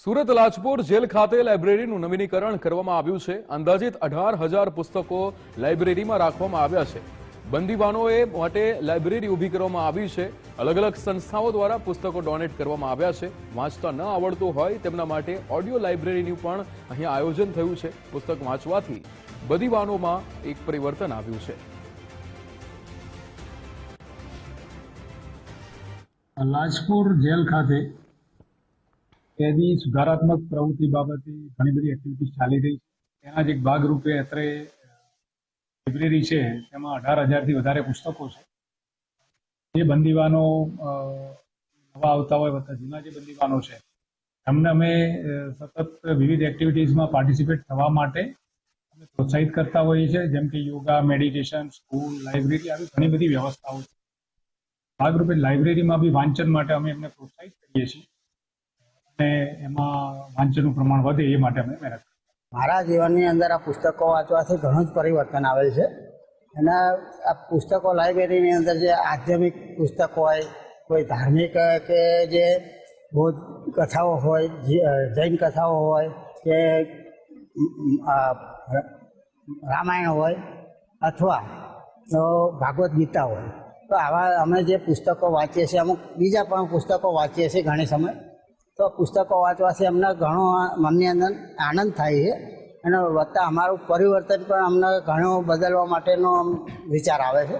Surat Lajpore jail ખાતે લાઇબ્રેરીનું નવીનીકરણ કરવામાં આવ્યું છે। અંદાજિત 18,000 પુસ્તકો લાઇબ્રેરીમાં રાખવામાં આવ્યા છે। બંદીવાનોએ માટે લાઇબ્રેરી ઊભી કરવામાં આવી છે। અલગ અલગ સંસ્થાઓ દ્વારા પુસ્તકો ડોનેટ કરવામાં આવ્યા છે। વાંચતા ન આવડતું હોય તેમના માટે ઓડિયો લાઇબ્રેરીનું પણ અહીં આયોજન થયું છે। પુસ્તક વાંચવાથી બંદીવાનોમાં એક પરિવર્તન આવ્યું છે। લાજપોર જેલ ખાતે कैदी सुधारात्मक प्रवृत्ति बाबते घनी बधी एक्टिविटीज चाली रही है। तेना ज एक भागरूपे अत्रे लाइब्रेरी है तेमां 18,000 थी वधारे पुस्तकों है। जे बंदीवानो नवा आवता होय वत्ता जूना जे बंदीवानो है एमने अमे सतत विविध एक्टिविटीज में पार्टिसिपेट थवा माटे अमे प्रोत्साहित करता होईए छे, जेम के योगा, मेडिटेशन, स्कूल, लाइब्रेरी आवी घणी बधी व्यवस्थाओ छे। भागरूपे लाइब्रेरी में भी वांचन माटे अमे एमने प्रोत्साहित करीए छीए। वांचन प्रमाण वधे ए माटे अमे मेहनत मारा जीवननी अंदर आ पुस्तकों वाँचवाथी घणुं ज परिवर्तन आवेल छे। एना आ पुस्तकों लाइब्रेरीनी अंदर जे आध्यात्मिक पुस्तक होय, कोई धार्मिक के जे बौद्ध कथाओ होय, जैन कथाओ होय के रामायण होय अथवा तो भागवत गीता होय, तो आवा अमे जे पुस्तकों वाँचीए छीए अमुक बीजा पण पुस्तकों वाँचीए छीए घणी समय। तो पुस्तकों वाँचवाथी अमने घणो मननी अंदर आनंद थाय छे अने वत्ता अमारुं परिवर्तन पण अमने घणो बदलवा माटेनो विचार आवे छे।